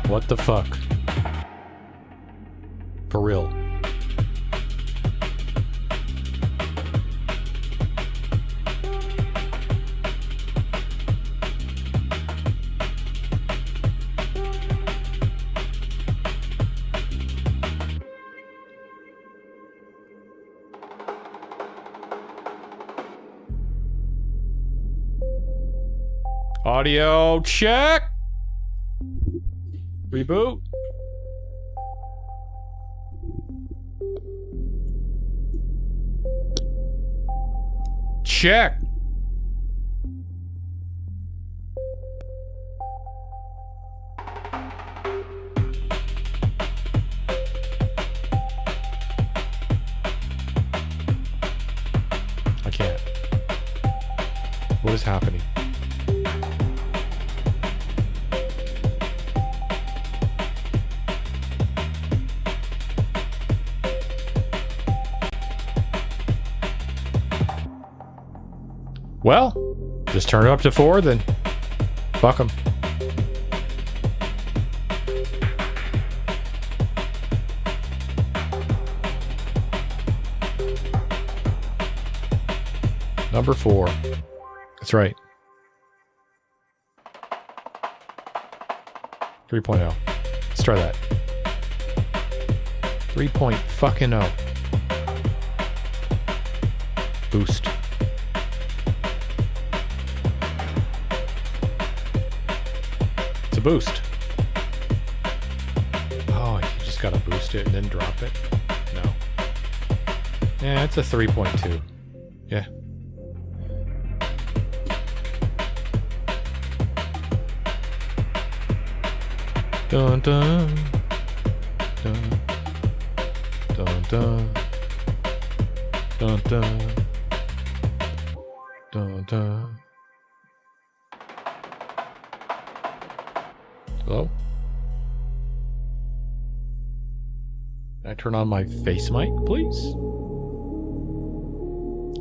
What the fuck? For real. Audio check. Reboot. Check. I can't. What is happening? Well, just turn it up to 4, then fuck them. Number 4. That's right. 3.0. Let's try that. 3.0. Boost. Boost. Oh, you just gotta boost it and then drop it. No. Yeah, it's a 3.2. Yeah. Dun dun dun dun dun dun dun dun dun. Hello? Can I turn on my face mic, please?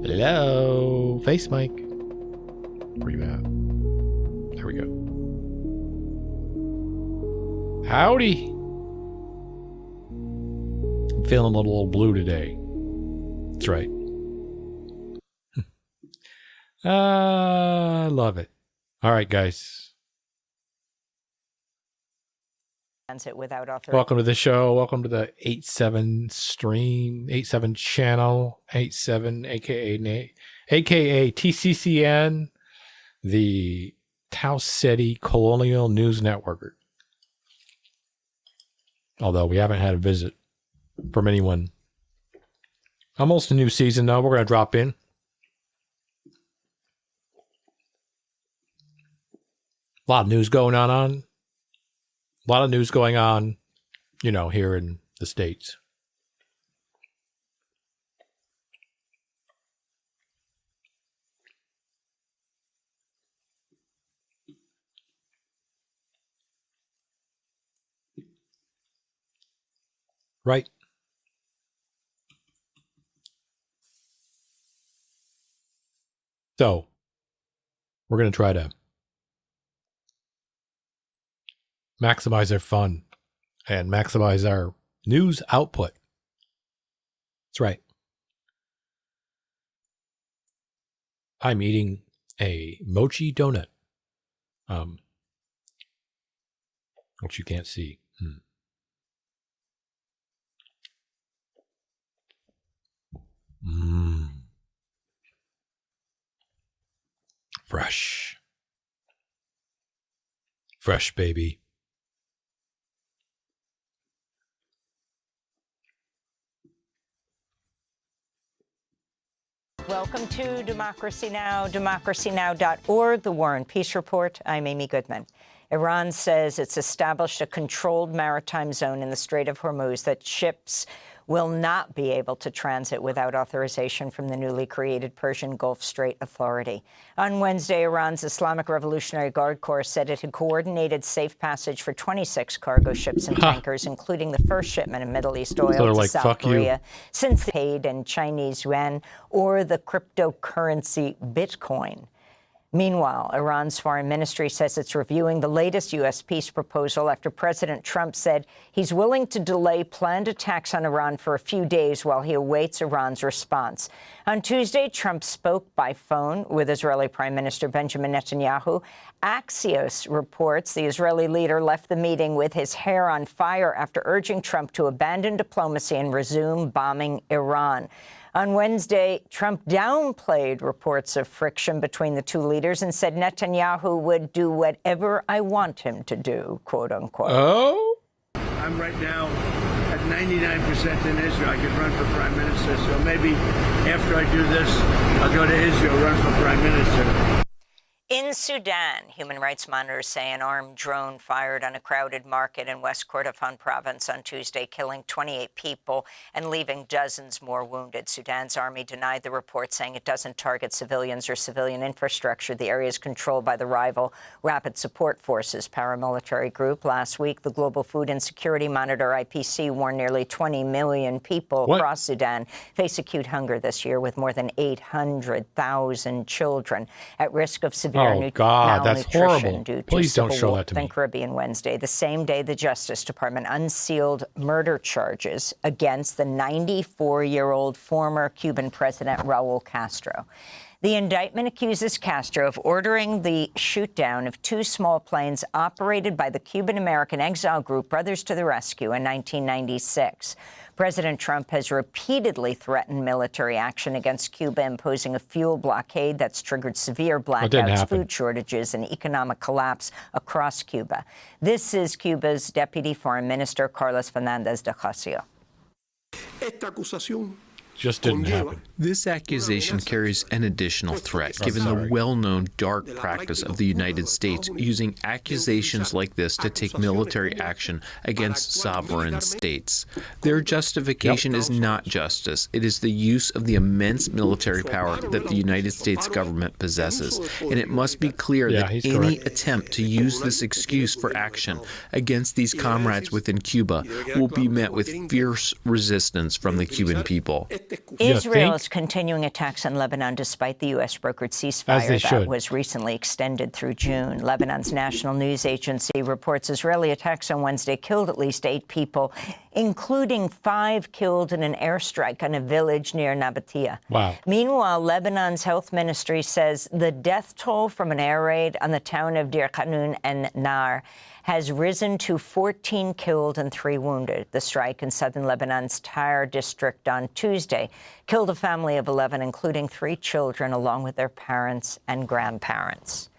Hello? Face mic. Where you at? There we go. Howdy. I'm feeling a little blue today. That's right. I love it. All right, guys. Without authorization. Welcome to the show. Welcome to the 87 stream, 87 channel, 87 aka TCCN, the Tau City Colonial News Network. Although we haven't had a visit from anyone. Almost a new season though. We're going to drop in. A lot of news going on. A lot of news going on, you know, here in the States. Right. So, we're going to try to maximize our fun and maximize our news output. That's right. I'm eating a mochi donut. Which you can't see. Fresh. Fresh, baby. Welcome to Democracy Now!, democracynow.org, the War and Peace Report. I'm Amy Goodman. Iran says it's established a controlled maritime zone in the Strait of Hormuz that ships will not be able to transit without authorization from the newly created Persian Gulf Strait Authority. On Wednesday, Iran's Islamic Revolutionary Guard Corps said it had coordinated safe passage for 26 cargo ships and tankers, including the first shipment of Middle East oil to South Korea since paid in Chinese yuan or the cryptocurrency Bitcoin. Meanwhile, Iran's foreign ministry says it's reviewing the latest U.S. peace proposal after President Trump said he's willing to delay planned attacks on Iran for a few days while he awaits Iran's response. On Tuesday, Trump spoke by phone with Israeli Prime Minister Benjamin Netanyahu. Axios reports the Israeli leader left the meeting with his hair on fire after urging Trump to abandon diplomacy and resume bombing Iran. On Wednesday, Trump downplayed reports of friction between the two leaders and said Netanyahu would do whatever I want him to do, quote unquote. Oh? I'm right now at 99% in Israel. I could run for prime minister. So maybe after I do this, I'll go to Israel, run for prime minister. In Sudan, human rights monitors say an armed drone fired on a crowded market in West Kordofan province on Tuesday, killing 28 people and leaving dozens more wounded. Sudan's army denied the report, saying it doesn't target civilians or civilian infrastructure. The area is controlled by the rival Rapid Support Forces paramilitary group. Last week, the Global Food Insecurity Monitor, IPC, warned nearly 20 million people across Sudan face acute hunger this year, with more than 800,000 children at risk of severe that's horrible. Due to Please don't show that to me. in Caribbean Wednesday, the same day the Justice Department unsealed murder charges against the 94-year-old former Cuban President Raul Castro. The indictment accuses Castro of ordering the shoot-down of two small planes operated by the Cuban-American exile group Brothers to the Rescue in 1996. President Trump has repeatedly threatened military action against Cuba, imposing a fuel blockade that's triggered severe blackouts, food shortages, and economic collapse across Cuba. This is Cuba's Deputy Foreign Minister, Carlos Fernandez de Ocasio. Just didn't happen. This accusation carries an additional threat, given the well-known dark practice of the United States using accusations like this to take military action against sovereign states. Their justification is not justice. It is the use of the immense military power that the United States government possesses. And it must be clear that any attempt to use this excuse for action against these comrades within Cuba will be met with fierce resistance from the Cuban people. Israel is continuing attacks on Lebanon despite the U.S.-brokered ceasefire that was recently extended through June. Lebanon's national news agency reports Israeli attacks on Wednesday killed at least 8 people, including 5 killed in an airstrike on a village near Nabatea. Wow. Meanwhile, Lebanon's health ministry says the death toll from an air raid on the town of Dir Qanun and Nar has risen to 14 killed and 3 wounded. The strike in southern Lebanon's Tyre district on Tuesday killed a family of 11, including 3 children, along with their parents and grandparents.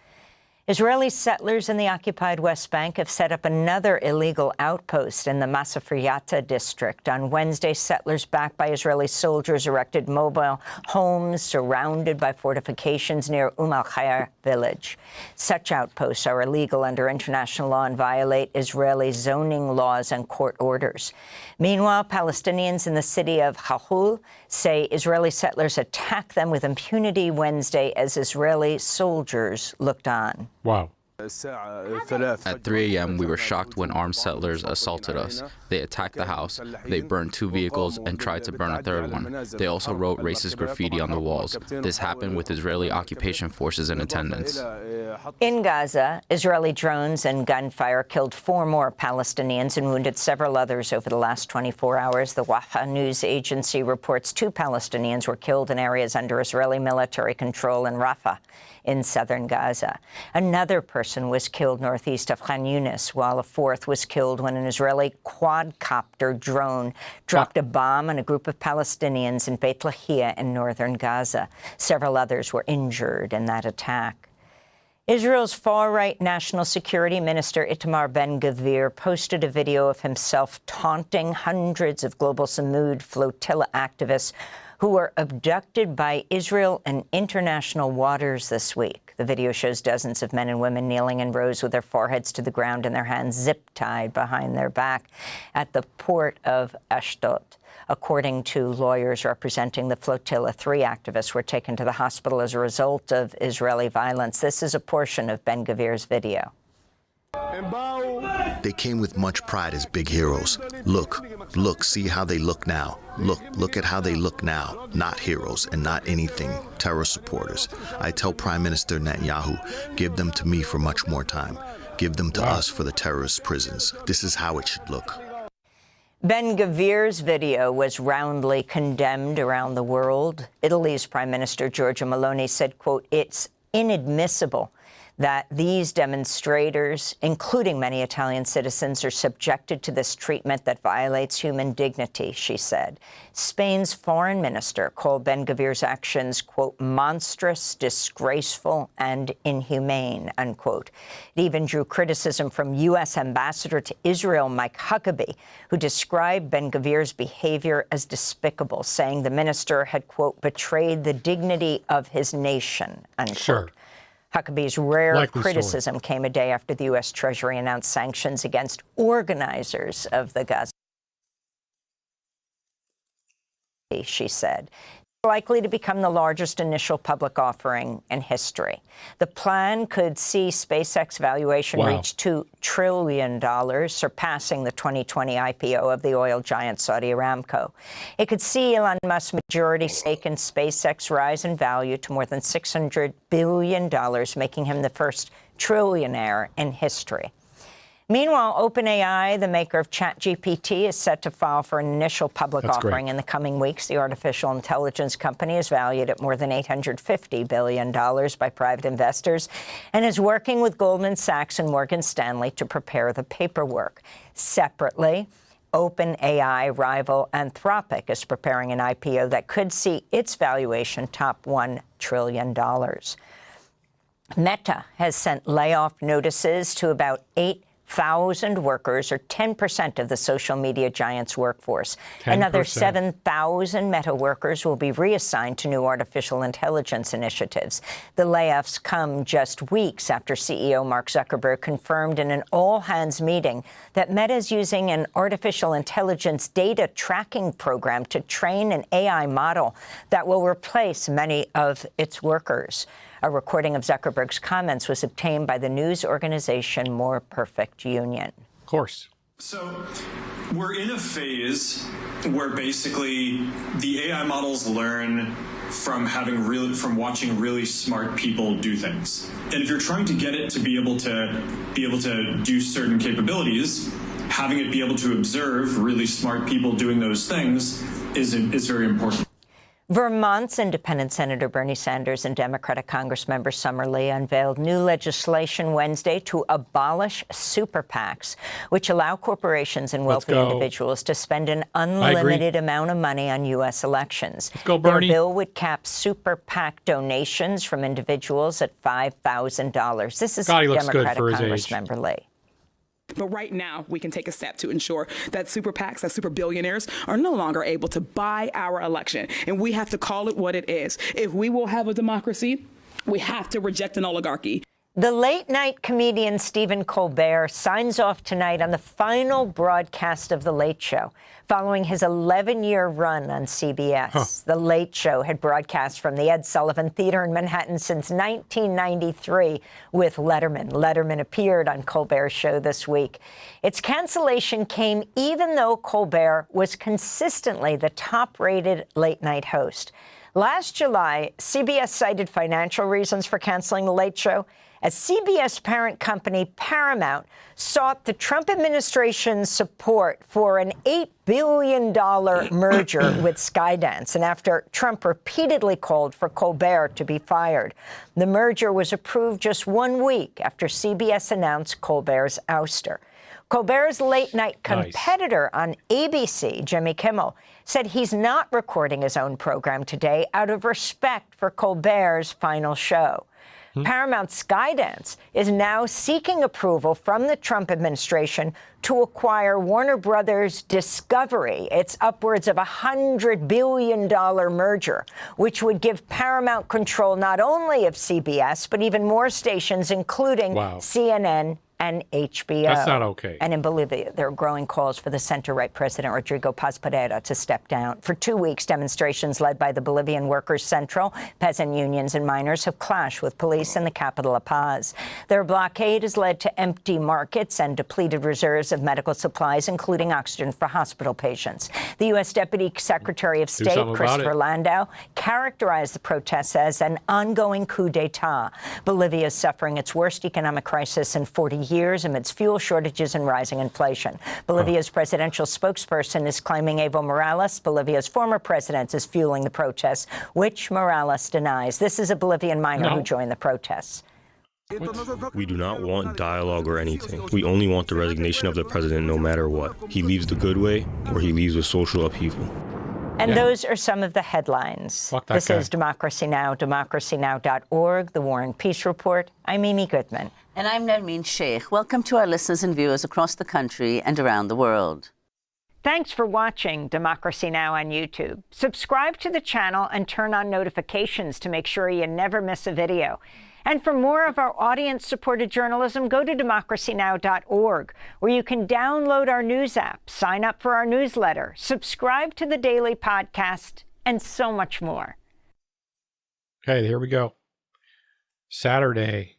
Israeli settlers in the occupied West Bank have set up another illegal outpost in the Masafriyata district. On Wednesday, settlers backed by Israeli soldiers erected mobile homes surrounded by fortifications near Al-Khair village. Such outposts are illegal under international law and violate Israeli zoning laws and court orders. Meanwhile, Palestinians in the city of Halhul say Israeli settlers attacked them with impunity Wednesday as Israeli soldiers looked on. Wow. At 3 a.m., we were shocked when armed settlers assaulted us. They attacked the house, they burned 2 vehicles, and tried to burn a 3rd one. They also wrote racist graffiti on the walls. This happened with Israeli occupation forces in attendance. In Gaza, Israeli drones and gunfire killed 4 more Palestinians and wounded several others over the last 24 hours. The Wafa news agency reports 2 Palestinians were killed in areas under Israeli military control in Rafah in southern Gaza. Another person was killed northeast of Khan Yunis, while a 4th was killed when an Israeli quadcopter drone dropped a bomb on a group of Palestinians in Beit Lahia in northern Gaza. Several others were injured in that attack. Israel's far-right National Security Minister Itamar Ben-Gvir posted a video of himself taunting hundreds of Global Samud flotilla activists who were abducted by Israel in international waters this week. The video shows dozens of men and women kneeling in rows with their foreheads to the ground and their hands zip-tied behind their back at the port of Ashdod. According to lawyers representing the flotilla, 3 activists were taken to the hospital as a result of Israeli violence. This is a portion of Ben-Gvir's video. They came with much pride as big heroes. Look, see how they look now. Look at how they look now. Not heroes and not anything, terror supporters. I tell Prime Minister Netanyahu, give them to me for much more time. Give them to us for the terrorist prisons. This is how it should look. Ben-Gvir's video was roundly condemned around the world. Italy's Prime Minister Giorgia Meloni said, quote, "It's inadmissible that these demonstrators, including many Italian citizens, are subjected to this treatment that violates human dignity," she said. Spain's foreign minister called Ben-Gvir's actions, quote, "monstrous, disgraceful, and inhumane," unquote. It even drew criticism from U.S. Ambassador to Israel, Mike Huckabee, who described Ben-Gvir's behavior as despicable, saying the minister had, quote, "betrayed the dignity of his nation," unquote. Sure. Huckabee's rare Likely criticism story. came a day after the U.S. Treasury announced sanctions against organizers of the Gaza. She said, likely to become the largest initial public offering in history. The plan could see SpaceX valuation reach $2 trillion, surpassing the 2020 IPO of the oil giant Saudi Aramco. It could see Elon Musk's majority stake in SpaceX rise in value to more than $600 billion, making him the first trillionaire in history. Meanwhile, OpenAI, the maker of ChatGPT, is set to file for an initial public offering in the coming weeks. The artificial intelligence company is valued at more than $850 billion by private investors and is working with Goldman Sachs and Morgan Stanley to prepare the paperwork. Separately, OpenAI rival Anthropic is preparing an IPO that could see its valuation top $1 trillion. Meta has sent layoff notices to about 8,000 workers, or 10% of the social media giant's workforce. 10%. Another 7,000 Meta workers will be reassigned to new artificial intelligence initiatives. The layoffs come just weeks after CEO Mark Zuckerberg confirmed in an all-hands meeting that Meta is using an artificial intelligence data tracking program to train an AI model that will replace many of its workers. A recording of Zuckerberg's comments was obtained by the news organization More Perfect Union. Of course. So we're in a phase where basically the AI models learn from watching really smart people do things. And if you're trying to get it to be able to do certain capabilities, having it be able to observe really smart people doing those things is very important. Vermont's Independent Senator Bernie Sanders and Democratic Congressmember Summer Lee unveiled new legislation Wednesday to abolish super PACs, which allow corporations and wealthy individuals to spend an unlimited amount of money on U.S. elections. Let's go, Bernie. Their bill would cap super PAC donations from individuals at $5,000. This is Democratic Congressmember Lee. But right now, we can take a step to ensure that super PACs, that super billionaires, are no longer able to buy our election. And we have to call it what it is. If we will have a democracy, we have to reject an oligarchy. The late-night comedian Stephen Colbert signs off tonight on the final broadcast of The Late Show, following his 11-year run on CBS. The Late Show had broadcast from the Ed Sullivan Theater in Manhattan since 1993 with Letterman. Letterman appeared on Colbert's show this week. Its cancellation came even though Colbert was consistently the top-rated late-night host. Last July, CBS cited financial reasons for canceling The Late Show, as CBS parent company Paramount sought the Trump administration's support for an $8 billion merger with Skydance, and after Trump repeatedly called for Colbert to be fired. The merger was approved just 1 week after CBS announced Colbert's ouster. Colbert's late-night competitor on ABC, Jimmy Kimmel, said he's not recording his own program today out of respect for Colbert's final show. Paramount Skydance is now seeking approval from the Trump administration to acquire Warner Brothers Discovery. It's upwards of $100 billion merger, which would give Paramount control not only of CBS, but even more stations, including CNN and HBO. That's not okay. And in Bolivia, there are growing calls for the center-right President Rodrigo Paz Pereira to step down. For 2 weeks, demonstrations led by the Bolivian Workers' Central, peasant unions, and miners have clashed with police in the capital of Paz. Their blockade has led to empty markets and depleted reserves of medical supplies, including oxygen for hospital patients. The U.S. Deputy Secretary of State, Christopher Landau, characterized the protests as an ongoing coup d'etat. Bolivia is suffering its worst economic crisis in 40 years amidst fuel shortages and rising inflation. Bolivia's presidential spokesperson is claiming Evo Morales, Bolivia's former president, is fueling the protests, which Morales denies. This is a Bolivian miner who joined the protests. We do not want dialogue or anything. We only want the resignation of the president no matter what. He leaves the good way or he leaves with social upheaval. And those are some of the headlines. This is Democracy Now!, democracynow.org, The War and Peace Report. I'm Amy Goodman. And I'm Nermeen Sheikh. Welcome to our listeners and viewers across the country and around the world. Thanks for watching Democracy Now! On YouTube. Subscribe to the channel and turn on notifications to make sure you never miss a video. And for more of our audience-supported journalism, go to democracynow.org, where you can download our news app, sign up for our newsletter, subscribe to the daily podcast, and so much more. Okay, here we go. Saturday.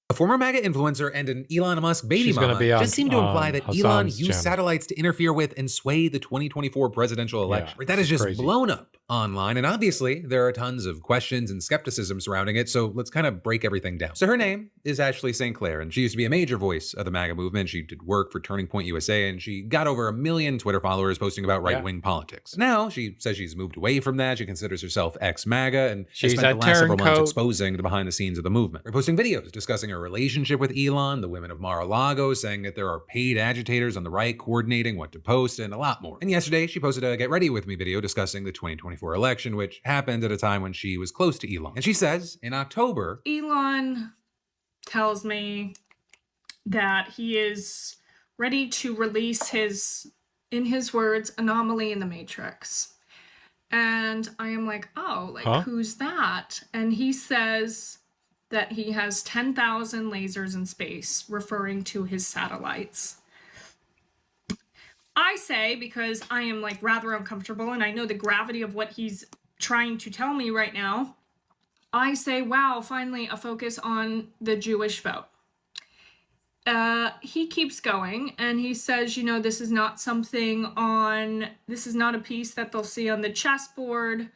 A former MAGA influencer and an Elon Musk baby mama just seem to imply that Elon used satellites to interfere with and sway the 2024 presidential election. That is just blown up online, and obviously there are tons of questions and skepticism surrounding it, so let's kind of break everything down. So her name is Ashley St. Clair, and she used to be a major voice of the MAGA movement. She did work for Turning Point USA, and she got over 1 million Twitter followers posting about right-wing politics. Now, she says she's moved away from that. She considers herself ex-MAGA, and she's spent the last several months exposing the behind-the-scenes of the movement. We're posting videos discussing her relationship with Elon, the women of Mar-a-Lago, saying that there are paid agitators on the right coordinating what to post, and a lot more. And yesterday, she posted a Get Ready With Me video discussing the 2024 election, which happened at a time when she was close to Elon. And she says, in October, Elon tells me that he is ready to release his, in his words, anomaly in the Matrix. And I am like, oh, like, who's that? And he says that he has 10,000 lasers in space, referring to his satellites. I say, because I am like rather uncomfortable and I know the gravity of what he's trying to tell me right now, I say, wow, finally a focus on the Jewish vote. He keeps going and he says, you know, this is not something on, this is not a piece that they'll see on the chessboard.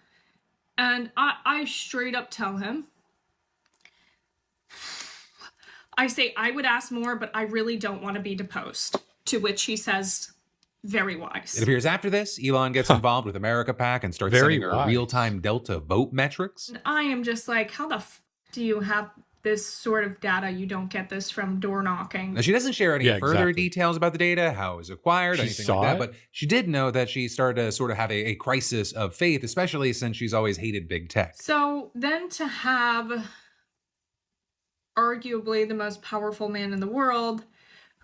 And I straight up tell him, I say, I would ask more, but I really don't want to be deposed. To which he says, very wise. It appears after this, Elon gets involved with America PAC and starts sending her real-time Delta vote metrics. And I am just like, how the f do you have this sort of data? You don't get this from door knocking. Now, she doesn't share any further details about the data, how it was acquired, anything like that, but she did know that she started to sort of have a crisis of faith, especially since she's always hated big tech. So then to have arguably the most powerful man in the world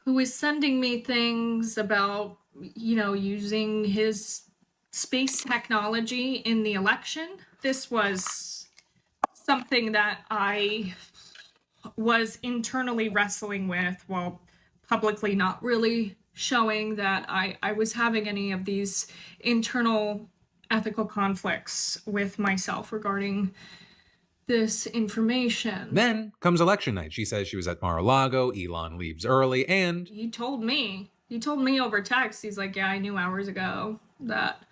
who is sending me things about, you know, using his space technology in the election. This was something that I was internally wrestling with while publicly not really showing that I was having any of these internal ethical conflicts with myself regarding this information. Then comes election night. She says she was at Mar-a-Lago, Elon leaves early, and he told me over text, he's like, yeah, I knew hours ago that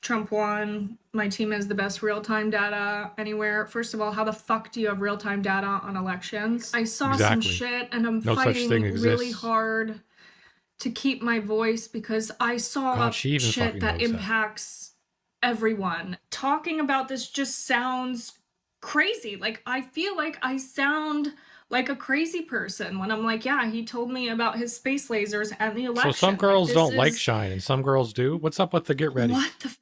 Trump won. My team has the best real-time data anywhere. First of all, how the fuck do you have real-time data on elections? I saw some shit and I'm fighting really hard to keep my voice because I saw shit that impacts everyone. Talking about this just sounds crazy. Like, I feel like I sound like a crazy person when I'm like, yeah, he told me about his space lasers and the election. So some girls don't like shine and some girls do? What's up with the get ready? What the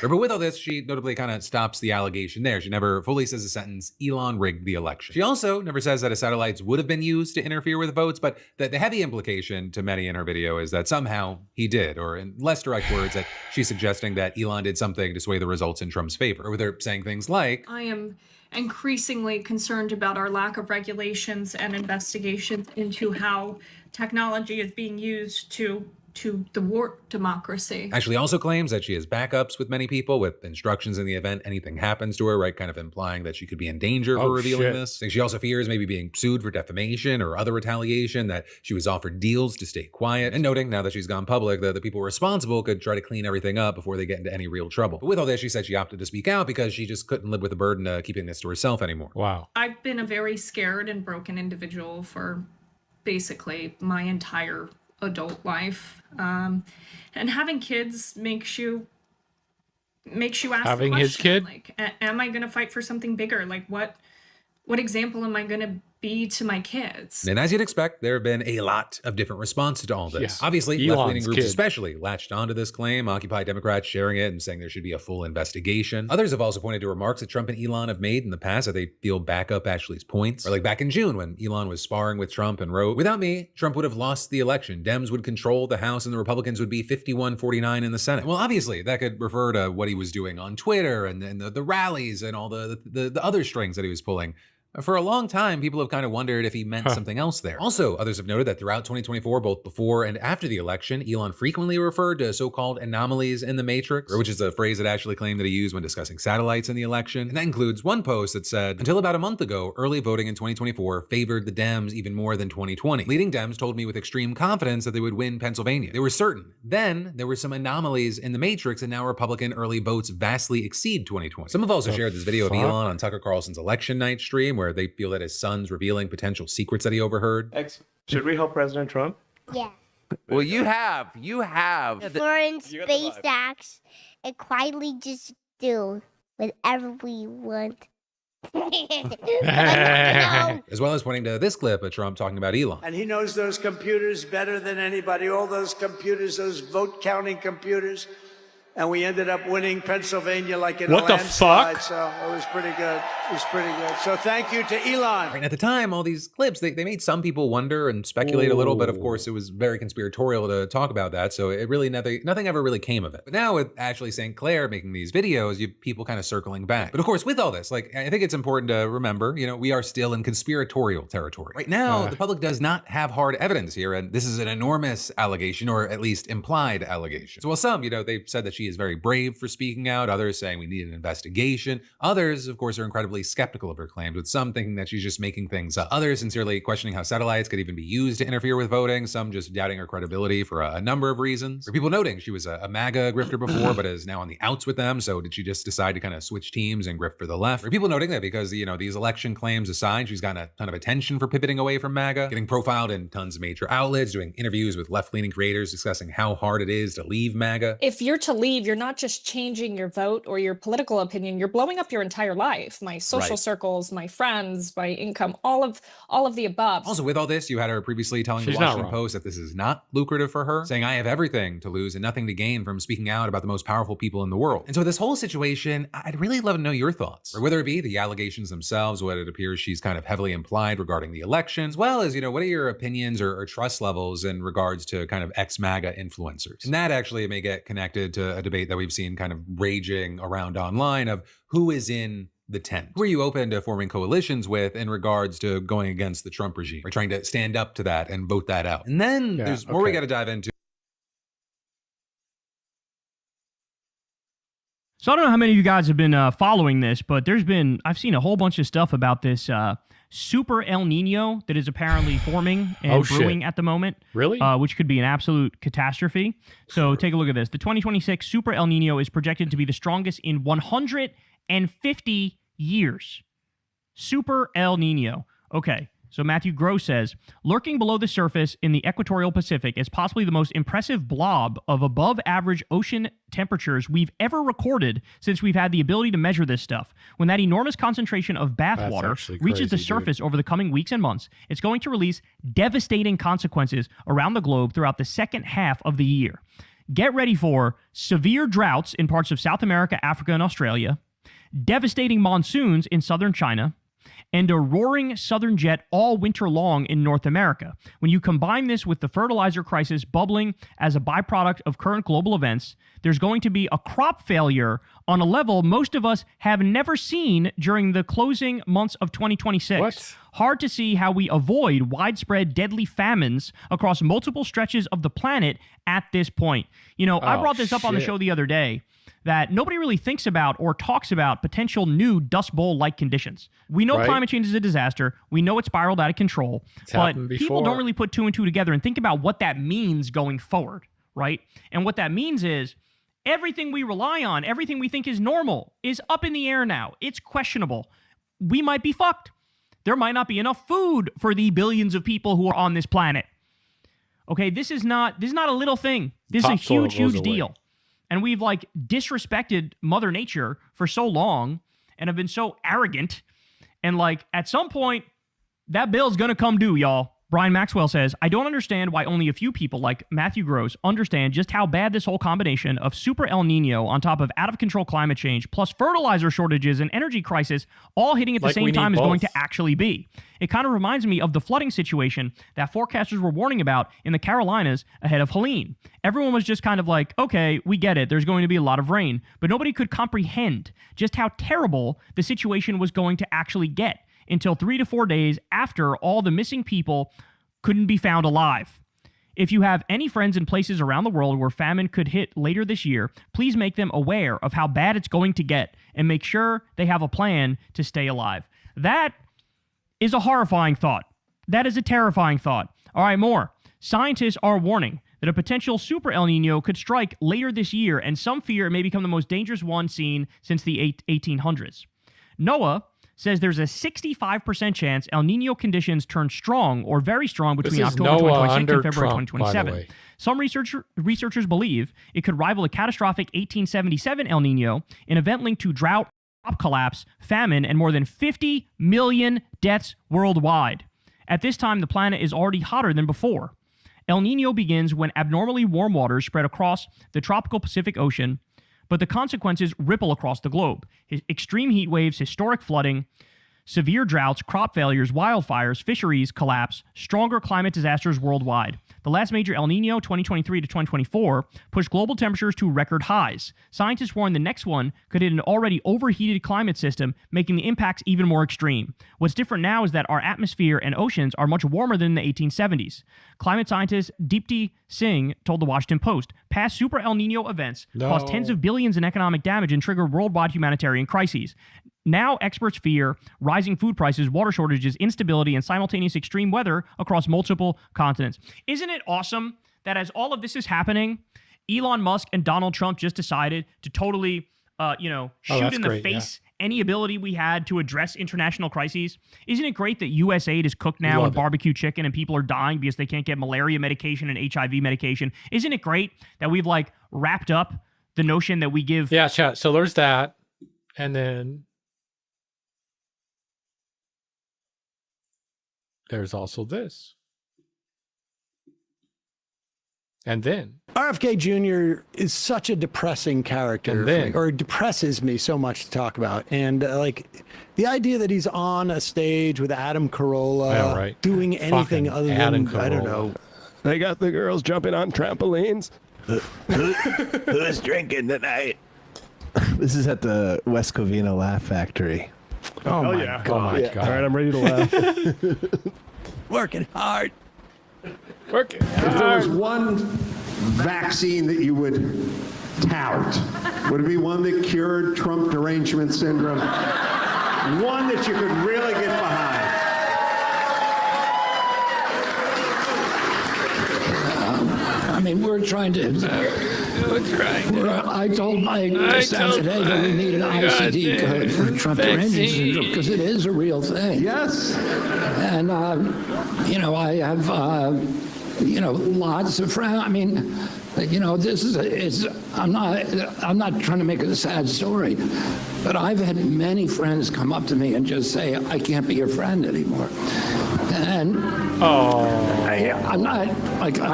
But with all this, she notably kind of stops the allegation there. She never fully says the sentence, Elon rigged the election. She also never says that his satellites would have been used to interfere with votes, but the heavy implication to many in her video is that somehow he did, or in less direct words, that she's suggesting that Elon did something to sway the results in Trump's favor, or with her saying things like, I am increasingly concerned about our lack of regulations and investigations into how technology is being used to thwart democracy. Ashley also claims that she has backups with many people with instructions in the event anything happens to her, right? Kind of implying that she could be in danger for revealing this. She also fears maybe being sued for defamation or other retaliation, that she was offered deals to stay quiet, and noting now that she's gone public that the people responsible could try to clean everything up before they get into any real trouble. But with all this, she said she opted to speak out because she just couldn't live with the burden of keeping this to herself anymore. Wow. I've been a very scared and broken individual for basically my entire adult life, and having kids makes you ask having the question, his kid, like, am I gonna fight for something bigger? Like, what example am I gonna be to my kids? And as you'd expect, there have been a lot of different responses to all this. Yeah. Obviously, Elon's left-leaning groups kid. especially latched onto this claim, Occupy Democrats sharing it and saying there should be a full investigation. Others have also pointed to remarks that Trump and Elon have made in the past that they feel back up Ashley's points. Or like back in June when Elon was sparring with Trump and wrote, "Without me, Trump would have lost the election. Dems would control the House and the Republicans would be 51-49 in the Senate." Well, obviously, that could refer to what he was doing on Twitter and the rallies and all the other strings that he was pulling. For a long time, people have kind of wondered if he meant something else there. Also, others have noted that throughout 2024, both before and after the election, Elon frequently referred to so-called anomalies in the matrix, which is a phrase that Ashley claimed that he used when discussing satellites in the election. And that includes one post that said, "Until about a month ago, early voting in 2024 favored the Dems even more than 2020. Leading Dems told me with extreme confidence that they would win Pennsylvania. They were certain. Then there were some anomalies in the matrix, and now Republican early votes vastly exceed 2020. Some have also shared this video of Elon on Tucker Carlson's election night stream, where they feel that his son's revealing potential secrets that he overheard. Should we help President Trump? Yeah. Well, you have. Foreign space acts and quietly just do whatever we want. As well as pointing to this clip of Trump talking about Elon. And he knows those computers better than anybody, all those computers, those vote counting computers. And we ended up winning Pennsylvania like in a landslide. So it was pretty good. It was pretty good. So thank you to Elon. Right, at the time, all these clips, they made some people wonder and speculate a little, but of course it was very conspiratorial to talk about that. So it really, nothing ever really came of it. But now with Ashley St. Clair making these videos, you have people kind of circling back. But of course, with all this, like, I think it's important to remember, we are still in conspiratorial territory. Right now, the public does not have hard evidence here. And this is an enormous allegation, or at least implied allegation. So while some, they've said that she is very brave for speaking out, others saying we need an investigation. Others, of course, are incredibly skeptical of her claims, with some thinking that she's just making things up. Others sincerely questioning how satellites could even be used to interfere with voting. Some just doubting her credibility for a number of reasons. Or people noting she was a MAGA grifter before, but is now on the outs with them. So did she just decide to kind of switch teams and grift for the left? Or people noting that because, these election claims aside, she's gotten a ton of attention for pivoting away from MAGA, getting profiled in tons of major outlets, doing interviews with left-leaning creators discussing how hard it is to leave MAGA. If you're to leave, you're not just changing your vote or your political opinion, you're blowing up your entire life. My social circles, my friends, my income, all of the above. Also, with all this, you had her previously telling the Washington Post that this is not lucrative for her, saying, "I have everything to lose and nothing to gain from speaking out about the most powerful people in the world." And so this whole situation, I'd really love to know your thoughts, or whether it be the allegations themselves, what it appears she's kind of heavily implied regarding the election, as well as, what are your opinions or trust levels in regards to kind of ex-MAGA influencers? And that actually may get connected to a debate that we've seen kind of raging around online of who is in the tent. Who are you open to forming coalitions with in regards to going against the Trump regime, or trying to stand up to that and vote that out? And then there's more we got to dive into. So I don't know how many of you guys have been following this, but I've seen a whole bunch of stuff about this super El Nino that is apparently forming and brewing at the moment. Really? Which could be an absolute catastrophe. So take a look at this. The 2026 super El Nino is projected to be the strongest in 150 years. Super El Nino. Okay. So Matthew Gross says, lurking below the surface in the equatorial Pacific is possibly the most impressive blob of above-average ocean temperatures we've ever recorded since we've had the ability to measure this stuff. When that enormous concentration of bathwater reaches the surface over the coming weeks and months, it's going to release devastating consequences around the globe throughout the second half of the year. Get ready for severe droughts in parts of South America, Africa, and Australia, devastating monsoons in southern China, and a roaring southern jet all winter long in North America. When you combine this with the fertilizer crisis bubbling as a byproduct of current global events, there's going to be a crop failure on a level most of us have never seen during the closing months of 2026. What? Hard to see how we avoid widespread deadly famines across multiple stretches of the planet at this point. You know, I brought this up on the show the other day, that nobody really thinks about or talks about potential new Dust Bowl-like conditions. We know climate change is a disaster. We know it spiraled out of control. But people don't really put two and two together and think about what that means going forward, right? And what that means is everything we rely on, everything we think is normal, is up in the air now. It's questionable. We might be fucked. There might not be enough food for the billions of people who are on this planet. Okay, this is not a little thing. This is a huge deal. And we've like disrespected Mother Nature for so long and have been so arrogant. And like at some point, that bill's gonna come due, y'all. Brian Maxwell says, I don't understand why only a few people like Matthew Gross understand just how bad this whole combination of super El Nino on top of out-of-control climate change plus fertilizer shortages and energy crisis all hitting at the same time is going to actually be. It kind of reminds me of the flooding situation that forecasters were warning about in the Carolinas ahead of Helene. Everyone was just kind of like, okay, we get it. There's going to be a lot of rain. But nobody could comprehend just how terrible the situation was going to actually get until 3 to 4 days after all the missing people couldn't be found alive. If you have any friends in places around the world where famine could hit later this year, please make them aware of how bad it's going to get and make sure they have a plan to stay alive. That is a horrifying thought. That is a terrifying thought. All right, more. Scientists are warning that a potential super El Nino could strike later this year, and some fear it may become the most dangerous one seen since the 1800s. NOAA says there's a 65% chance El Nino conditions turn strong or very strong between October 2026 and February 2027. Some researchers believe it could rival a catastrophic 1877 El Nino, an event linked to drought, crop collapse, famine, and more than 50 million deaths worldwide. At this time, the planet is already hotter than before. El Nino begins when abnormally warm waters spread across the tropical Pacific Ocean, but the consequences ripple across the globe. Extreme heat waves, historic flooding, severe droughts, crop failures, wildfires, fisheries collapse, stronger climate disasters worldwide. The last major El Nino, 2023 to 2024, pushed global temperatures to record highs. Scientists warn the next one could hit an already overheated climate system, making the impacts even more extreme. What's different now is that our atmosphere and oceans are much warmer than the 1870s. Climate scientist Deepti Singh told the Washington Post, past super El Nino events caused tens of billions in economic damage and triggered worldwide humanitarian crises. Now experts fear rising food prices, water shortages, instability, and simultaneous extreme weather across multiple continents. Isn't it awesome that as all of this is happening, Elon Musk and Donald Trump just decided to totally, shoot in the face any ability we had to address international crises? Isn't it great that USAID is cooked now in barbecue chicken and people are dying because they can't get malaria medication and HIV medication? Isn't it great that we've like wrapped up the notion that we give... Yeah, chat. So there's that. And then there's also this. And then RFK Jr. is such a depressing character, or depresses me so much to talk about. And like the idea that he's on a stage with Adam Carolla doing anything other than, I don't know. They got the girls jumping on trampolines. Who's drinking tonight? This is at the West Covina Laugh Factory. Oh my God. Oh my God. All right, I'm ready to laugh. Working hard. Working hard. If there was one vaccine that you would tout, would it be one that cured Trump derangement syndrome? One that you could really get behind? I mean, we're trying to. I told my staff today that we need an ICD code for Trump derangement syndrome because it is a real thing. Yes. And I have lots of friends. I mean, this is I'm not trying to make it a sad story, but I've had many friends come up to me and just say, I can't be your friend anymore. And I'm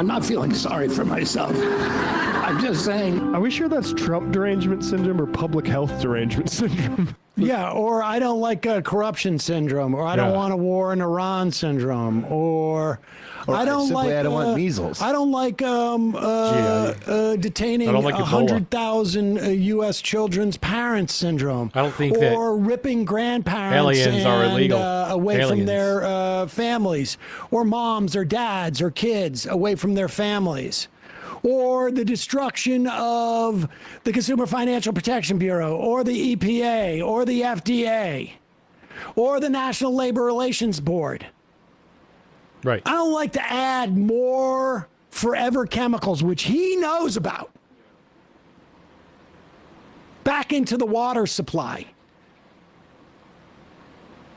not feeling sorry for myself. I'm just saying. Are we sure that's Trump derangement syndrome or public health derangement syndrome? Yeah, or I don't like corruption syndrome, or I don't want a war in Iran syndrome, or I don't simply, like I don't want measles. I don't like detaining 100,000 U.S. children's parents syndrome. I don't think or ripping grandparents aliens are illegal away from their families, or moms or dads or kids away from their families. Or the destruction of the Consumer Financial Protection Bureau, or the EPA, or the FDA, or the National Labor Relations Board. Right. I don't like to add more forever chemicals, which he knows about, back into the water supply.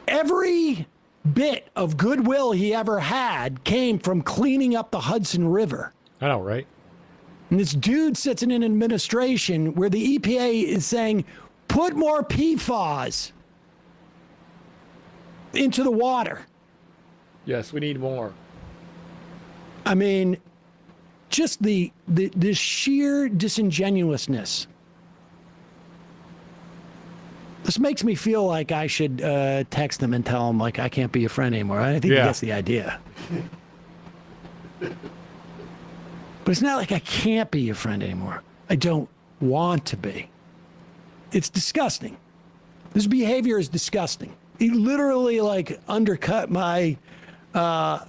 Every bit of goodwill he ever had came from cleaning up the Hudson River. I know, right? And this dude sits in an administration where the EPA is saying, put more PFAS into the water. Yes, we need more. I mean, just the sheer disingenuousness. This makes me feel like I should text him and tell him, like, I can't be your friend anymore. I think he gets the idea. But it's not like I can't be your friend anymore. I don't want to be. It's disgusting. This behavior is disgusting. He literally, like, undercut my not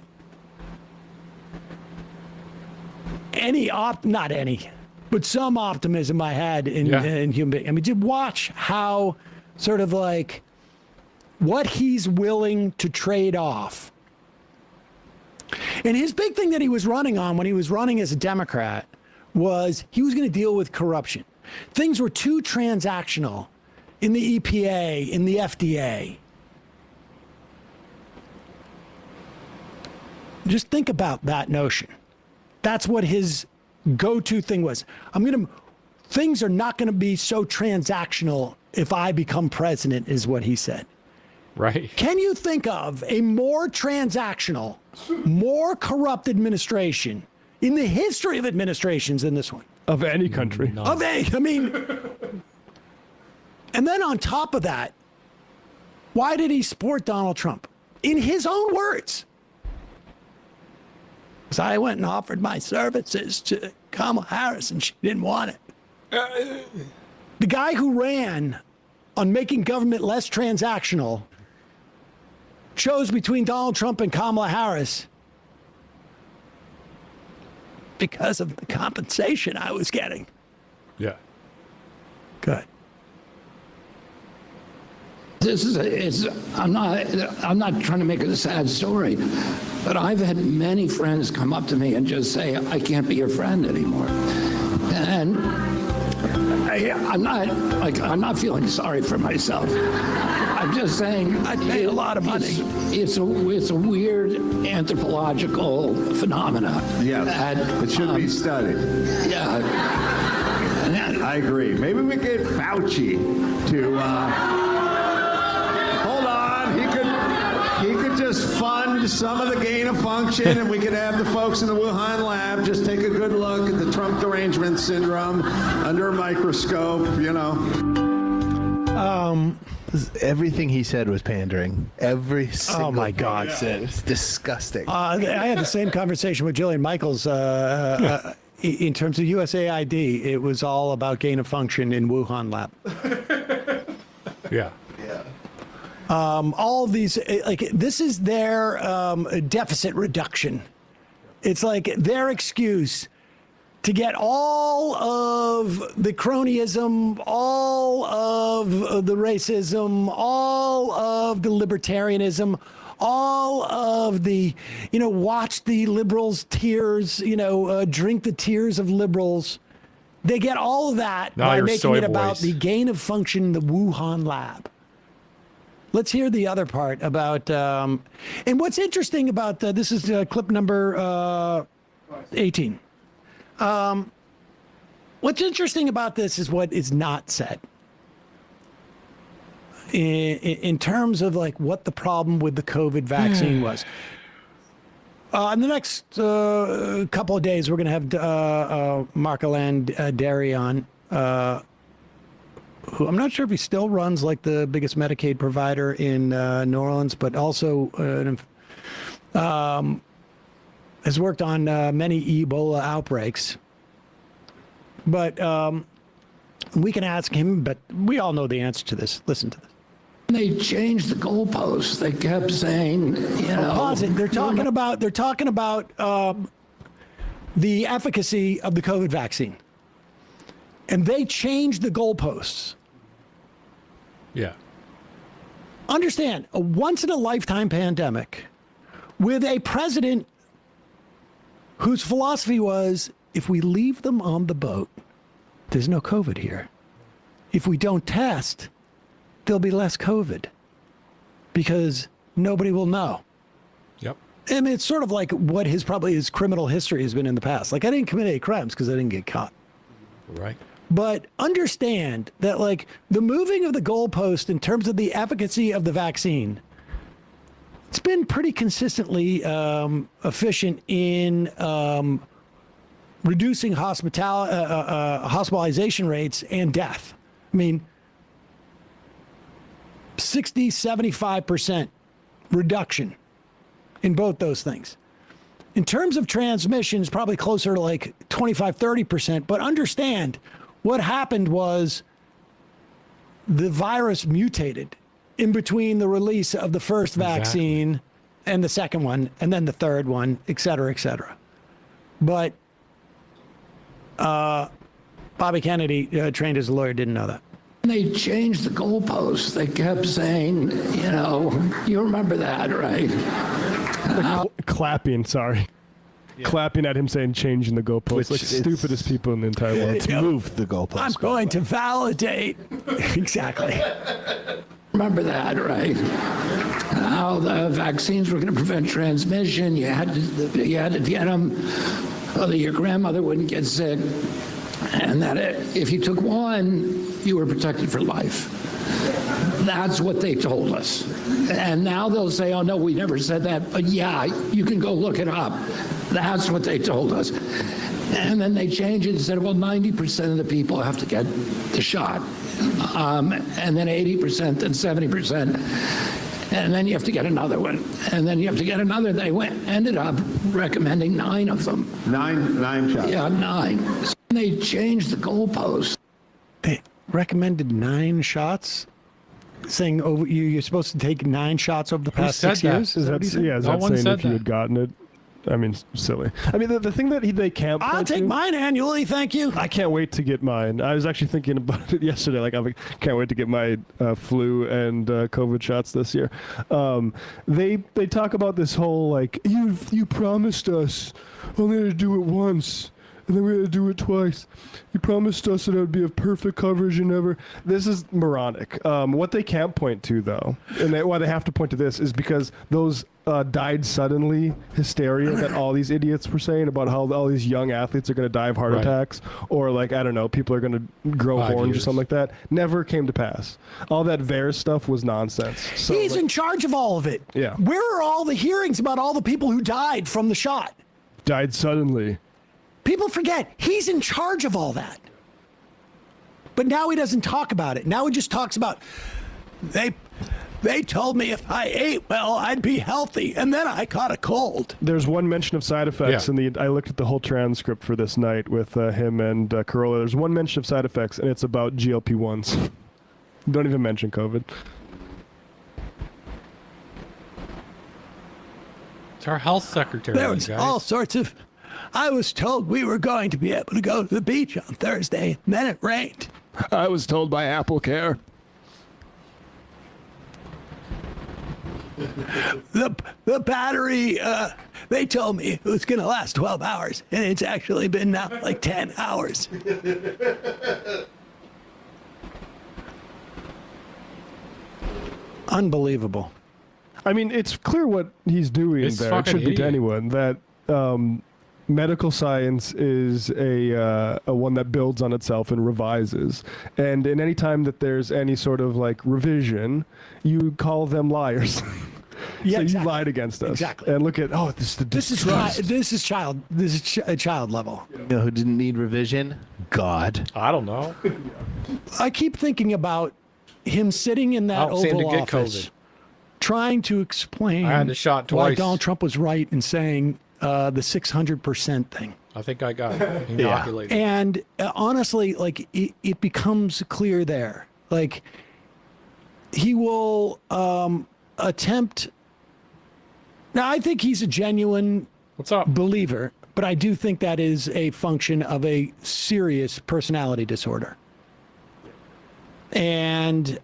any, but some optimism I had in human beings. I mean, just watch how sort of like what he's willing to trade off. And his big thing that he was running on when he was running as a Democrat was he was going to deal with corruption. Things were too transactional in the EPA, in the FDA. Just think about that notion. That's what his go-to thing was. Things are not going to be so transactional if I become president, is what he said. Right. Can you think of a more transactional, more corrupt administration in the history of administrations than this one? Of any country. No. And then on top of that, why did he support Donald Trump? In his own words. Because I went and offered my services to Kamala Harris and she didn't want it. The guy who ran on making government less transactional chose between Donald Trump and Kamala Harris because of the compensation I was getting. Yeah. Good. I'm not trying to make it a sad story, but I've had many friends come up to me and just say, I can't be your friend anymore. And I'm not feeling sorry for myself. I'm just saying I paid a lot of money. It's a weird anthropological phenomena. Yeah, it should be studied. Yeah. I agree. Maybe we get Fauci to hold on. He could just fund some of the gain of function, and we could have the folks in the Wuhan lab just take a good look at the Trump derangement syndrome under a microscope. You know. Everything he said was pandering. Every single my thing God. he said. It's disgusting. I had the same conversation with Jillian Michaels in terms of USAID. It was all about gain of function in Wuhan lab. Yeah. All of these, like, this is their deficit reduction. It's like their excuse to get all of the cronyism, all of the racism, all of the libertarianism, all of the, watch the liberals' tears, drink the tears of liberals. They get all of that by making it about the gain of function in the Wuhan lab. Let's hear the other part about, and what's interesting about, this is clip number 18. What's interesting about this is what is not said in terms of like what the problem with the COVID vaccine was. In the next couple of days, we're going to have Mark Alanderi on, who I'm not sure if he still runs like the biggest Medicaid provider in New Orleans, but also has worked on many Ebola outbreaks. But we can ask him, but we all know the answer to this. Listen to this. They changed the goalposts. They kept saying, you know. Pause it. They're talking about the efficacy of the COVID vaccine. And they changed the goalposts. Yeah. Understand, a once-in-a-lifetime pandemic with a president whose philosophy was, if we leave them on the boat, there's no COVID here. If we don't test, there'll be less COVID because nobody will know. Yep. I mean, it's sort of like what his criminal history has been in the past. Like, I didn't commit any crimes because I didn't get caught. Right. But understand that, like, the moving of the goalpost in terms of the efficacy of the vaccine, it's been pretty consistently efficient in reducing hospitalization rates and death. I mean, 60, 75% reduction in both those things. In terms of transmissions, probably closer to like 25, 30%. But understand, what happened was the virus mutated in between the release of the first vaccine and the second one, and then the third one, et cetera, et cetera. But Bobby Kennedy, trained as a lawyer, didn't know that. They changed the goalposts. They kept saying, you know, you remember that, right? Clapping, sorry. Yeah. Clapping at him saying changing the goalposts. Like stupidest people in the entire world. To move the goalposts. I'm going to validate. Exactly. Remember that, right? How the vaccines were going to prevent transmission. You had to get them so that your grandmother wouldn't get sick. And that if you took one, you were protected for life. That's what they told us. And now they'll say, oh, no, we never said that. But yeah, you can go look it up. That's what they told us. And then they changed it and said, well, 90% of the people have to get the shot. And then 80%, then 70%. And then you have to get another one. And then you have to get another. They ended up recommending 9 of them. Nine shots. Yeah, 9. They changed the goalposts. They recommended 9 shots, saying you're supposed to take 9 shots over the past 6 years. Is that saying if you had gotten it? I mean, silly. I mean, the thing that they can't. I'll take mine annually, thank you. I can't wait to get mine. I was actually thinking about it yesterday. Like, I can't wait to get my flu and COVID shots this year. They talk about this whole like you promised us only to do it once. And then we had to do it twice. You promised us that it would be a perfect coverage and never. This is moronic. What they can't point to, though, and why they have to point to this, is because those died suddenly hysteria that all these idiots were saying about how all these young athletes are going to die of heart attacks, or like, I don't know, people are going to grow horns or something like that, never came to pass. All that VAERS stuff was nonsense. So, he's in charge of all of it. Yeah. Where are all the hearings about all the people who died from the shot? Died suddenly. People forget he's in charge of all that. But now he doesn't talk about it. Now he just talks about they told me if I ate well, I'd be healthy, and then I caught a cold. There's one mention of side effects, and I looked at the whole transcript for this night with him and Carolla. There's one mention of side effects, and it's about GLP-1s. Don't even mention COVID. It's our health secretary. There was all sorts of. I was told we were going to be able to go to the beach on Thursday, and then it rained. I was told by AppleCare. The battery, they told me it was going to last 12 hours, and it's actually been now like 10 hours. Unbelievable. I mean, it's clear what he's doing there. It should be to anyone that medical science is a one that builds on itself and revises. And in any time that there's any sort of like revision, you call them liars. Yeah, so you lied against us. Exactly. And look at, this is child level. You know who didn't need revision? God. I don't know. I keep thinking about him sitting in that Oval Office trying to explain I had the shot why twice. Donald Trump was right in saying the 600% thing. I think I got inoculated. And honestly, like it becomes clear there. Like he will attempt. Now, I think he's a genuine believer, but I do think that is a function of a serious personality disorder. And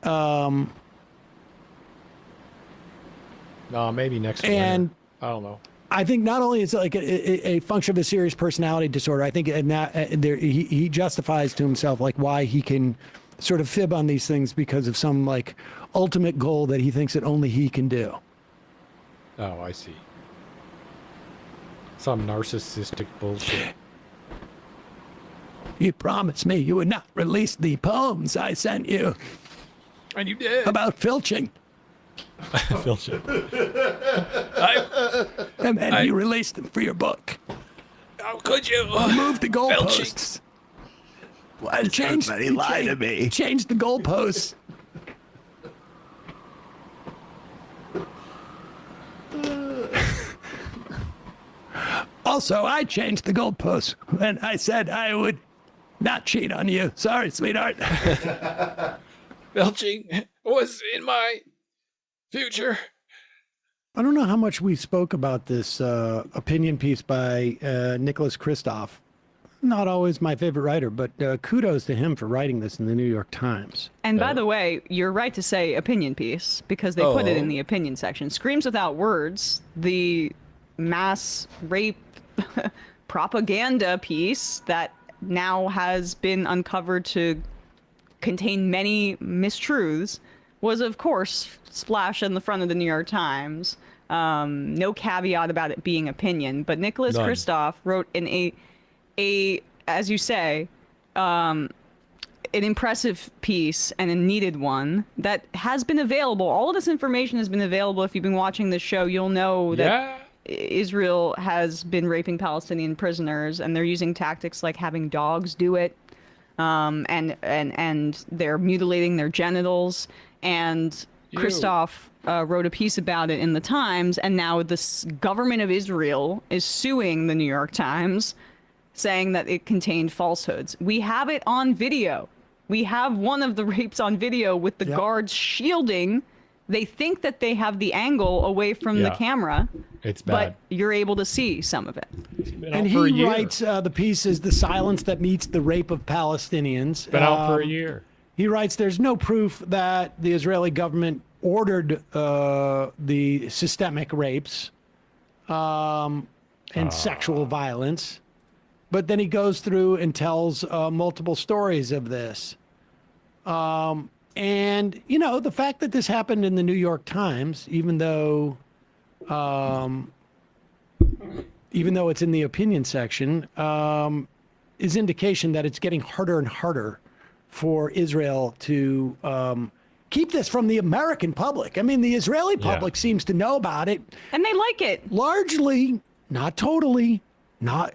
maybe next winter. I don't know. I think not only is it like a function of a serious personality disorder, I think he justifies to himself like why he can sort of fib on these things because of some like ultimate goal that he thinks that only he can do. Oh, I see. Some narcissistic bullshit. You promised me you would not release the poems I sent you. And you did. About filching. Filching. And then you released them for your book. How could you? Move the goalposts. Why does everybody lie to me? Change the goalposts. Also, I changed the goalposts when I said I would not cheat on you. Sorry, sweetheart. Belching was in my future. I don't know how much we spoke about this opinion piece by Nicholas Kristof. Not always my favorite writer, but kudos to him for writing this in the New York Times. And by the way, you're right to say opinion piece because they put it in the opinion section. Screams Without Words, the mass rape propaganda piece that now has been uncovered to contain many mistruths, was of course splashed in the front of the New York Times. No caveat about it being opinion, but Nicholas Kristof wrote in a, as you say, an impressive piece and a needed one that has been available. All of this information has been available. If you've been watching this show, you'll know that Israel has been raping Palestinian prisoners, and they're using tactics like having dogs do it, and they're mutilating their genitals. And Kristof wrote a piece about it in the Times, and now the government of Israel is suing the New York Times, saying that it contained falsehoods. We have it on video. We have one of the rapes on video with the guards shielding. They think that they have the angle away from the camera. It's bad. But you're able to see some of it. And he writes, the piece is The Silence That Meets the Rape of Palestinians. Been out for a year. He writes, there's no proof that the Israeli government ordered the systemic rapes and sexual violence. But then he goes through and tells multiple stories of this. And, you know, the fact that this happened in the New York Times, even though it's in the opinion section, is indication that it's getting harder and harder for Israel to keep this from the American public. I mean, the Israeli public seems to know about it. And they like it. Largely, not totally. Not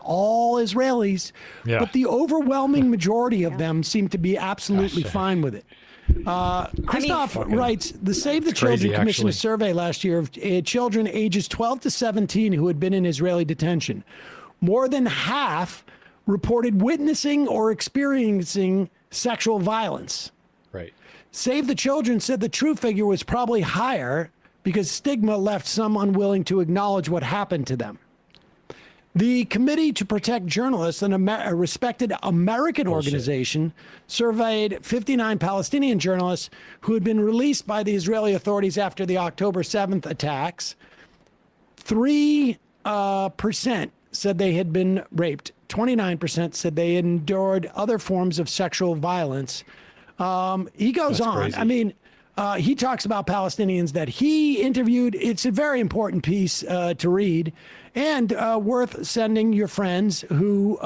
all Israelis, but the overwhelming majority of them seem to be absolutely fine with it. Kristof writes, the Save the Children commissioned a survey last year of children ages 12 to 17 who had been in Israeli detention. More than half reported witnessing or experiencing sexual violence. Right. Save the Children said the true figure was probably higher because stigma left some unwilling to acknowledge what happened to them. The Committee to Protect Journalists, a respected American organization, surveyed 59 Palestinian journalists who had been released by the Israeli authorities after the October 7th attacks. 3% said they had been raped. 29% said they had endured other forms of sexual violence. He goes on. Crazy. I mean, he talks about Palestinians that he interviewed. It's a very important piece to read. And worth sending your friends who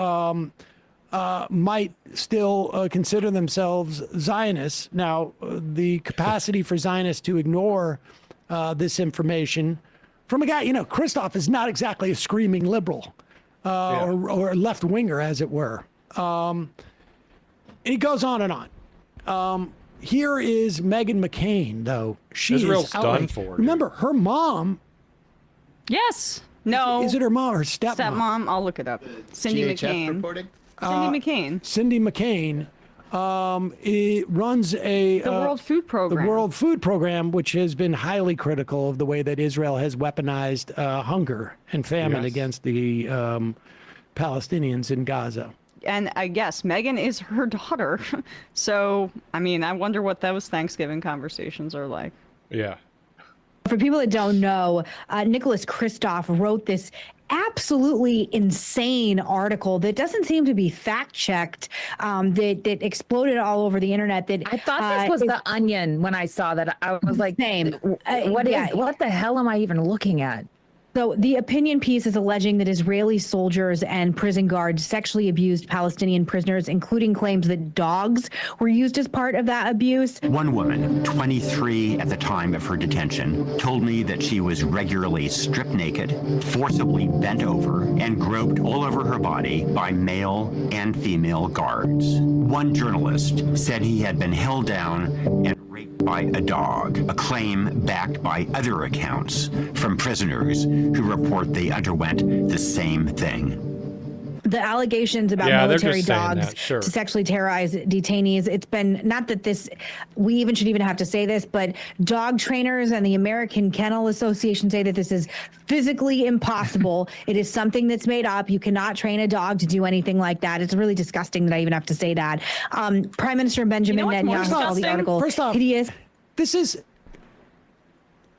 might still consider themselves Zionists. Now, the capacity for Zionists to ignore this information from a guy, Christoph is not exactly a screaming liberal or left-winger, as it were. And he goes on and on. Here is Meghan McCain, though. She is done for. Remember, her mom. Yes. No. Is it her mom or stepmom? Stepmom. I'll look it up. Cindy McCain. Reporting? Cindy McCain. Cindy McCain. It runs the World Food Program. The World Food Program, which has been highly critical of the way that Israel has weaponized hunger and famine against the Palestinians in Gaza. And I guess Meghan is her daughter. So, I mean, I wonder what those Thanksgiving conversations are like. Yeah. For people that don't know, Nicholas Kristof wrote this absolutely insane article that doesn't seem to be fact-checked, that exploded all over the internet. That I thought this was The Onion when I saw that. I was like, what the hell am I even looking at? So the opinion piece is alleging that Israeli soldiers and prison guards sexually abused Palestinian prisoners, including claims that dogs were used as part of that abuse. One woman, 23 at the time of her detention, told me that she was regularly stripped naked, forcibly bent over, and groped all over her body by male and female guards. One journalist said he had been held down and raped by a dog, a claim backed by other accounts from prisoners who report they underwent the same thing. The allegations about military dogs to sexually terrorize detainees, it's been, not that this, we even should even have to say this, but dog trainers and the American Kennel Association say that this is physically impossible. It is something that's made up. You cannot train a dog to do anything like that. It's really disgusting that I even have to say that. Prime Minister Benjamin Netanyahu called the article hideous.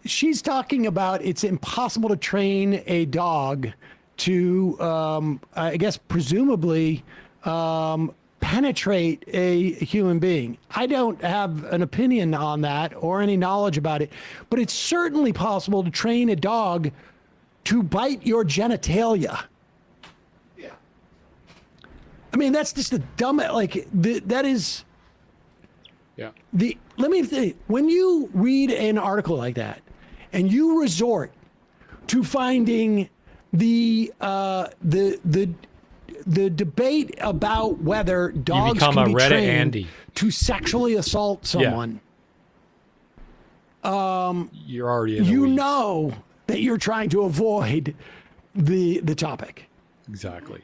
She's talking about it's impossible to train a dog to, I guess, presumably penetrate a human being. I don't have an opinion on that or any knowledge about it, but it's certainly possible to train a dog to bite your genitalia. Yeah. I mean, that's just a dumb, that is. Yeah. Let me think, when you read an article like that and you resort to finding the debate about whether dogs can be trained to sexually assault someone, you're already in the you weeds. know that you're trying to avoid the topic. Exactly.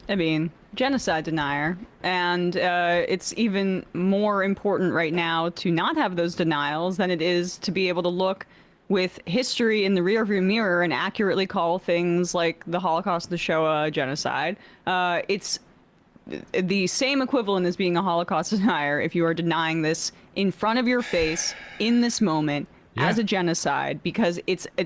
I mean, genocide denier, and it's even more important right now to not have those denials than it is to be able to look with history in the rearview mirror and accurately call things like the Holocaust, the Shoah, genocide. It's the same equivalent as being a Holocaust denier if you are denying this in front of your face in this moment as a genocide, because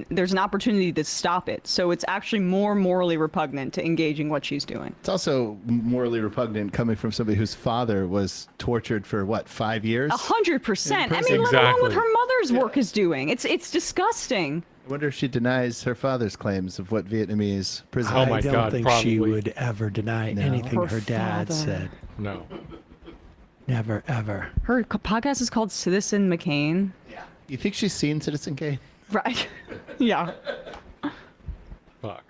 there's an opportunity to stop it. So it's actually more morally repugnant to engaging what she's doing. It's also morally repugnant coming from somebody whose father was tortured for, 5 years? 100%. I mean, let alone what her mother's work is doing. It's disgusting. I wonder if she denies her father's claims of what Vietnamese prisoners. Oh my God, I don't think she would ever deny anything her dad said. No. Never, ever. Her podcast is called Citizen McCain. Yeah. You think she's seen Citizen Kane? Right. Yeah. Fuck.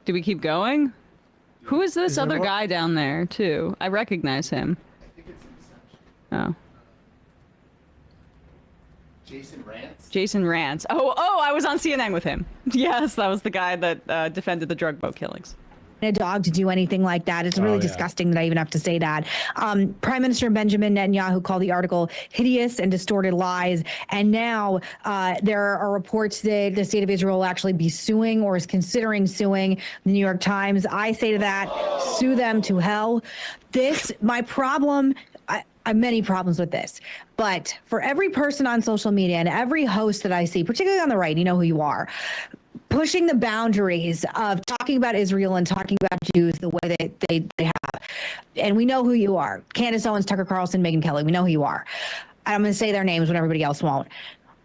Do we keep going? Who is this other guy down there, too? I recognize him. I think it's Inception. Oh. Jason Rantz? Jason Rantz. Oh, I was on CNN with him. Yes, that was the guy that defended the drug boat killings. A dog to do anything like that. It's really disgusting that I even have to say that. Prime Minister Benjamin Netanyahu called the article hideous and distorted lies. And now there are reports that the state of Israel will actually be suing or is considering suing the New York Times. I say to that, sue them to hell. My problem, I have many problems with this, but for every person on social media and every host that I see, particularly on the right, you know who you are, pushing the boundaries of talking about Israel and talking about Jews the way that they have. And we know who you are. Candace Owens, Tucker Carlson, Megyn Kelly. We know who you are. I'm going to say their names when everybody else won't.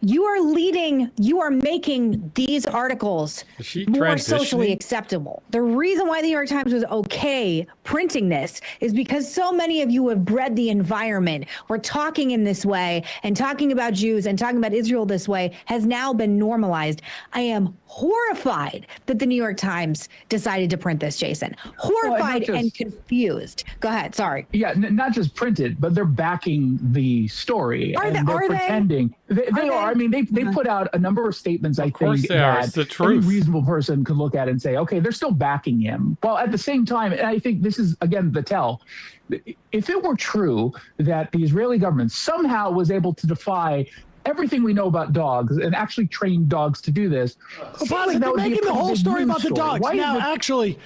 You are making these articles more socially acceptable. The reason why the New York Times was okay printing this is because so many of you have bred the environment where talking in this way and talking about Jews and talking about Israel this way has now been normalized. I am horrified that the New York Times decided to print this, Jason. Horrified and confused. Go ahead. Sorry. Yeah, not just printed, but they're backing the story. They're pretending. They are. I mean, they put out a number of statements, I think, that any reasonable person could look at and say, okay, they're still backing him. Well, at the same time, and I think this is, again, the tell. If it were true that the Israeli government somehow was able to defy everything we know about dogs and actually train dogs to do this. They're making the whole story about the dogs. Now, actually,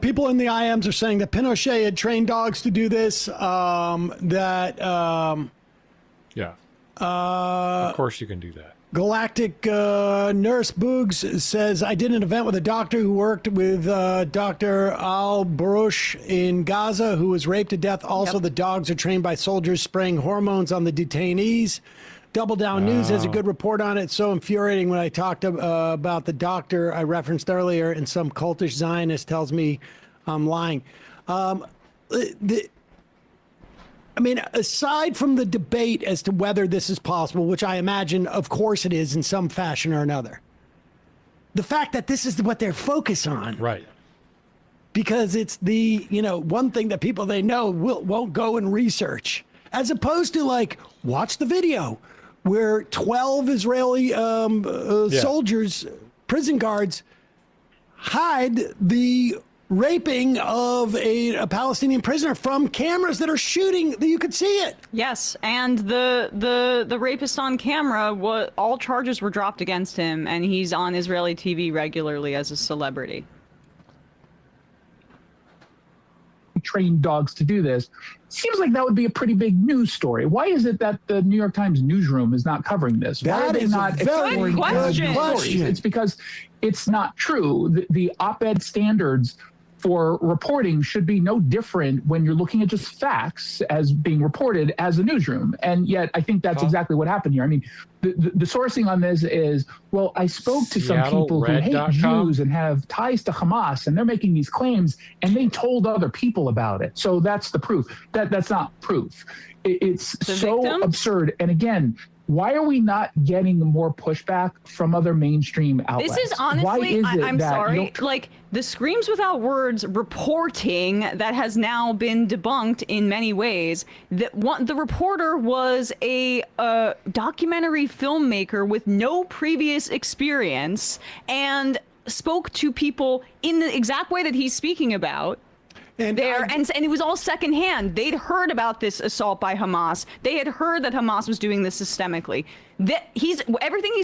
people in the IMs are saying that Pinochet had trained dogs to do this. Of course you can do that. Galactic Nurse Boogs says, I did an event with a doctor who worked with Dr. Al-Barouch in Gaza, who was raped to death. Also, the dogs are trained by soldiers spraying hormones on the detainees. Double Down News has a good report on it. It's so infuriating when I talked about the doctor I referenced earlier and some cultish Zionist tells me I'm lying. I mean, aside from the debate as to whether this is possible, which I imagine, of course it is in some fashion or another, the fact that this is what they're focused on. Right. Because it's the, one thing that people they know won't go and research, as opposed to like, watch the video where 12 Israeli soldiers, prison guards, hide the raping of a Palestinian prisoner from cameras that are shooting. You could see it. Yes, and the rapist on camera, all charges were dropped against him, and he's on Israeli TV regularly as a celebrity. Trained dogs to do this. Seems like that would be a pretty big news story. Why is it that the New York Times newsroom is not covering this? Why are they not exploring good stories? It's because it's not true. The op-ed standards for reporting should be no different when you're looking at just facts as being reported as a newsroom. And yet I think that's exactly what happened here. I mean, the sourcing on this is, well, I spoke to some people who hate Jews and have ties to Hamas, and they're making these claims, and they told other people about it. So that's the proof. That's not proof. It's so absurd. And again, why are we not getting more pushback from other mainstream outlets? This is honestly, I'm sorry, like the Screams Without Words reporting that has now been debunked in many ways. The reporter was a documentary filmmaker with no previous experience and spoke to people in the exact way that he's speaking about. And it was all secondhand. They'd heard about this assault by Hamas. They had heard that Hamas was doing this systemically. Everything he's